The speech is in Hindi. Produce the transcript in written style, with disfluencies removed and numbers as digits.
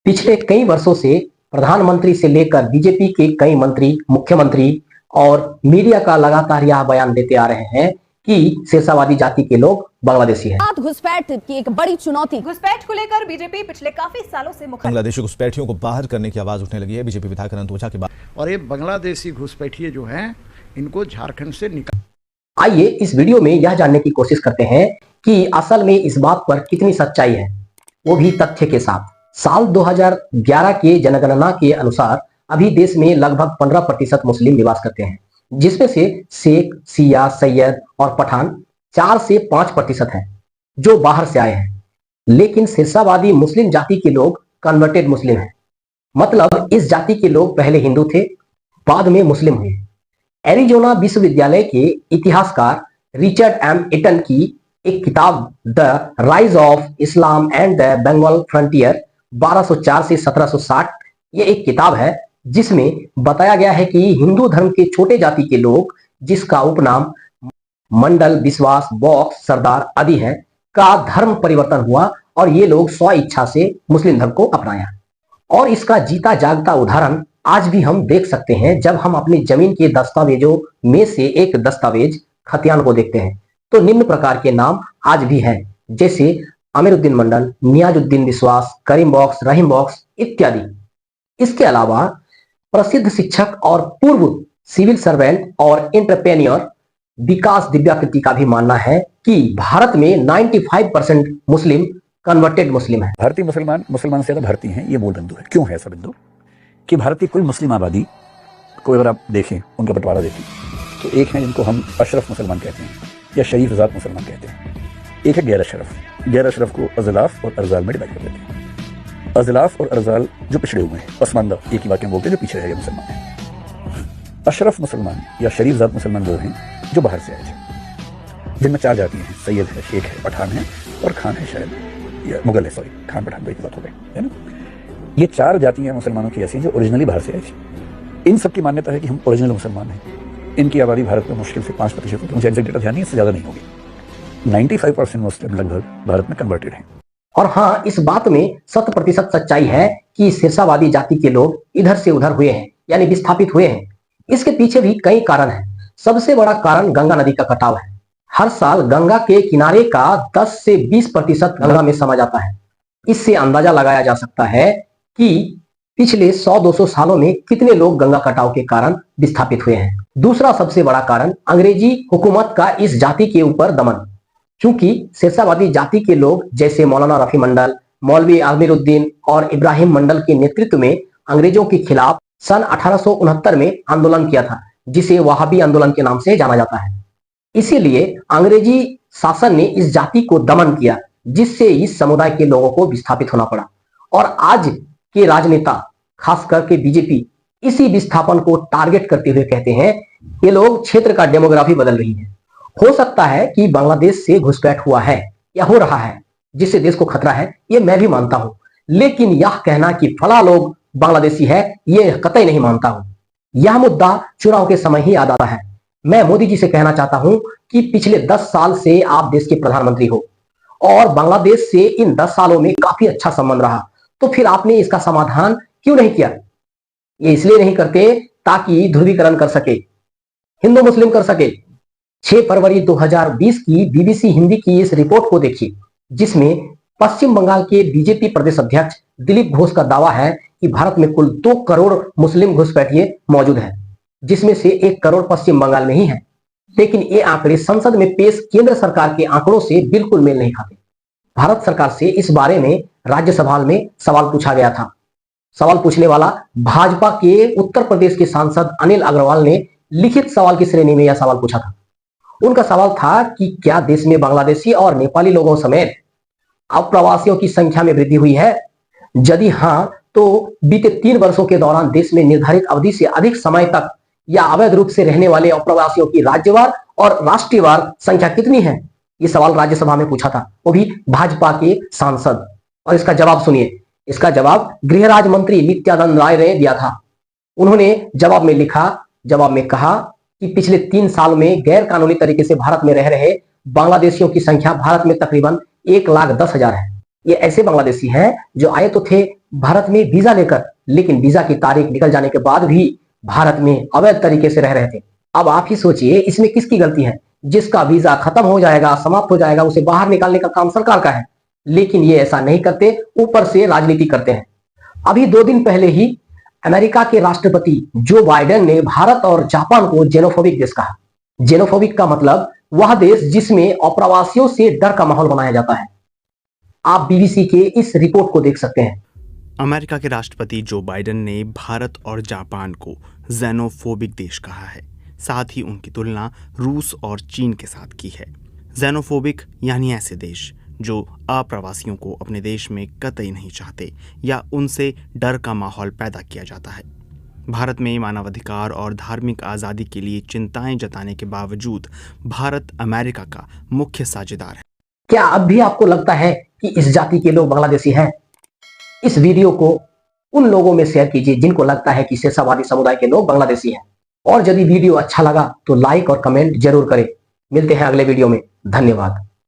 पिछले कई वर्षों से प्रधानमंत्री से लेकर बीजेपी के कई मंत्री, मुख्यमंत्री और मीडिया का लगातार यह बयान देते आ रहे हैं कि शेषावादी जाति के लोग बांग्लादेशी हैं। घुसपैठ की एक बड़ी चुनौती। घुसपैठ को लेकर बीजेपी पिछले काफी सालों से बांग्लादेशी घुसपैठियों को बाहर करने की आवाज उठने लगी है बीजेपी विधायक अनंत ओझा के बाद। और ये बांग्लादेशी घुसपैठिए जो हैं इनको झारखंड से निकाल। आइए इस वीडियो में यह जानने की कोशिश करते हैं कि असल में इस बात पर कितनी सच्चाई है, वो भी तथ्य के साथ। साल 2011 के जनगणना के अनुसार अभी देश में लगभग 15% मुस्लिम निवास करते हैं, जिसमें से शेख, सिया, सैयद और पठान 4 से 5% हैं जो बाहर से आए हैं। लेकिन शेषावादी मुस्लिम जाति के लोग कन्वर्टेड मुस्लिम हैं, मतलब इस जाति के लोग पहले हिंदू थे, बाद में मुस्लिम हुए। एरिजोना विश्वविद्यालय के इतिहासकार रिचर्ड एम एटन की एक किताब the rise of Islam and the Bengal frontier 1204 से 1760 ये एक किताब है जिसमें बताया गया है कि हिंदू धर्म के छोटे जाति के लोग, जिसका उपनाम मंडल, विश्वास, बॉक्स, सरदार आदि है, का धर्म परिवर्तन हुआ और ये लोग स्व इच्छा से मुस्लिम धर्म को अपनाया। और इसका जीता जागता उदाहरण आज भी हम देख सकते हैं जब हम अपनी जमीन के दस्तावेजों में से एक दस्तावेज खतियान को देखते हैं तो निम्न प्रकार के नाम आज भी हैं, जैसे अमीरुद्दीन मंडल, नियाजुद्दीन विश्वास, करीम बॉक्स, रहीम बॉक्स इत्यादि। इसके अलावा प्रसिद्ध शिक्षक और पूर्व सिविल सर्वेंट और एंटरप्रेन्योर विकास दिव्याकृति का भी मानना है कि भारत में 95% मुस्लिम कन्वर्टेड मुस्लिम है। भारतीय मुसलमान से ज्यादा भारतीय हैं, ये मूल बिंदु है। क्यों है ऐसा बिंदु कि भारतीय कुल मुस्लिम आबादी को अगर आप देखें, उनका बंटवारा देखें तो एक है जिनको हम अशरफ मुसलमान कहते हैं या शरीफ ज़ात मुसलमान कहते हैं, एक है गैर अशरफ। गैर अशरफ को अज़लाफ और अर्जाल में डिवाइड कर देते हैं। अज़लाफ और अर्जाल जो पिछड़े हुए हैं, पसमानदा एक ही वाक्य में बोलते हैं, जो पीछे रह गए मुसलमान हैं। अशरफ मुसलमान या शरीफ ज़ात मुसलमान वो हैं जो बाहर से आए थे, जिनमें 4 जाति हैं, सैयद है, शेख है, पठान है और खान है, शायद या मुगल है, सॉरी खान पठान की बात हो गई है ना। ये 4 जातियां मुसलमानों की ऐसी जो ओरिजिनली बाहर से आई थी। इन सब की मान्यता है कि हम ओरिजिनल मुसलमान हैं। इनकी आबादी भारत में मुश्किल से 5% होगी, मुझे एग्जैक्ट डेटा ध्यान नहीं, इससे ज्यादा नहीं होगी। 95% मुस्लिम लगभग भारत में कन्वर्टेड हैं। और हाँ, इस बात में 100% सच्चाई है कि शेषावादी जाति के लोग इधर से उधर हुए हैं, यानी विस्थापित हुए हैं। इसके पीछे भी कई कारण हैं। सबसे बड़ा कारण गंगा नदी का कटाव है। हर साल गंगा के किनारे का 10 से 20% गंगा में समा जाता है। इससे अंदाजा लगाया जा सकता है कि पिछले 100-200 सालों में कितने लोग गंगा कटाव के कारण विस्थापित हुए हैं। दूसरा सबसे बड़ा कारण अंग्रेजी हुकूमत का इस जाति के ऊपर दमन। क्योंकि शेषावादी जाति के लोग जैसे मौलाना रफी मंडल, मौलवी अमीरुद्दीन और इब्राहिम मंडल के नेतृत्व में अंग्रेजों के खिलाफ सन 1869 में आंदोलन किया था, जिसे वहाबी आंदोलन के नाम से जाना जाता है। इसीलिए अंग्रेजी शासन ने इस जाति को दमन किया, जिससे इस समुदाय के लोगों को विस्थापित होना पड़ा। और आज के राजनेता, खास करके बीजेपी, इसी विस्थापन को टारगेट करते हुए कहते हैं ये लोग क्षेत्र का डेमोग्राफी बदल रही है। हो सकता है कि बांग्लादेश से घुसपैठ हुआ है या हो रहा है, जिससे देश को खतरा है, ये मैं भी मानता हूं। लेकिन यह कहना कि फला लोग बांग्लादेशी है, ये कतई नहीं मानता हूं। यह मुद्दा चुनाव के समय ही याद आता है। मैं मोदी जी से कहना चाहता हूं कि पिछले 10 साल से आप देश के प्रधानमंत्री हो और बांग्लादेश से इन 10 सालों में काफी अच्छा संबंध रहा, तो फिर आपने इसका समाधान क्यों नहीं किया? ये इसलिए नहीं करते ताकि ध्रुवीकरण कर सके, हिंदू मुस्लिम कर सके। 6 फरवरी 2020 की बीबीसी हिंदी की इस रिपोर्ट को देखिए, जिसमें पश्चिम बंगाल के बीजेपी प्रदेश अध्यक्ष दिलीप घोष का दावा है कि भारत में कुल 2 करोड़ मुस्लिम घुसपैठिए मौजूद हैं, जिसमें से 1 करोड़ पश्चिम बंगाल में ही है। लेकिन ये आंकड़े संसद में पेश केंद्र सरकार के आंकड़ों से बिल्कुल मेल नहीं खाते। भारत सरकार से इस बारे में राज्यसभा में सवाल पूछा गया था। सवाल पूछने वाला भाजपा के उत्तर प्रदेश के सांसद अनिल अग्रवाल ने लिखित सवाल की श्रेणी में यह सवाल पूछा था। उनका सवाल था कि क्या देश में बांग्लादेशी और नेपाली लोगों समेत अप्रवासियों की संख्या में वृद्धि हुई है? यदि हाँ, तो बीते 3 वर्षों के दौरान देश में निर्धारित अवधि से अधिक समय तक या अवैध रूप से रहने वाले अप्रवासियों की राज्यवार और राष्ट्रीयवार संख्या कितनी है? ये सवाल राज्यसभा में पूछा था, वो भी भाजपा के सांसद। और इसका जवाब सुनिए। इसका जवाब गृह राज्य मंत्री नित्यानंद राय ने दिया था। उन्होंने जवाब में कहा कि पिछले 3 साल में गैर कानूनी तरीके से भारत में रह रहे बांग्लादेशियों की संख्या भारत में तकरीबन 1,10,000 है। ये ऐसे बांग्लादेशी हैं जो आए तो थे भारत में वीजा लेकर, लेकिन वीजा की तारीख निकल जाने के बाद भी भारत में अवैध तरीके से रह रहे थे। अब आप ही सोचिए इसमें किसकी गलती है? जिसका वीजा खत्म हो जाएगा, समाप्त हो जाएगा, उसे बाहर निकालने का काम सरकार का है, लेकिन ये ऐसा नहीं करते, ऊपर से राजनीति करते हैं। अभी 2 दिन पहले ही अमेरिका के राष्ट्रपति जो बाइडेन ने भारत और जापान को जेनोफोबिक देश कहा। जेनोफोबिक का मतलब वह देश जिसमें अप्रवासियों से डर का माहौल बनाया जाता है। आप बीबीसी के इस रिपोर्ट को देख सकते हैं। अमेरिका के राष्ट्रपति जो बाइडेन ने भारत और जापान को जेनोफोबिक देश कहा है, साथ ही उनकी तुलना रूस और चीन के साथ की है। जेनोफोबिक यानी ऐसे देश जो अप्रवासियों को अपने देश में कतई नहीं चाहते या उनसे डर का माहौल पैदा किया जाता है। भारत में मानवाधिकार और धार्मिक आज़ादी के लिए चिंताएं जताने के बावजूद भारत अमेरिका का मुख्य साझेदार है। क्या अब भी आपको लगता है कि इस जाति के लोग बांग्लादेशी हैं? इस वीडियो को उन लोगों में शेयर कीजिए जिनको लगता है कि शेषावादी समुदाय के लोग बांग्लादेशी हैं। और यदि वीडियो अच्छा लगा तो लाइक और कमेंट जरूर करें। मिलते हैं अगले वीडियो में। धन्यवाद।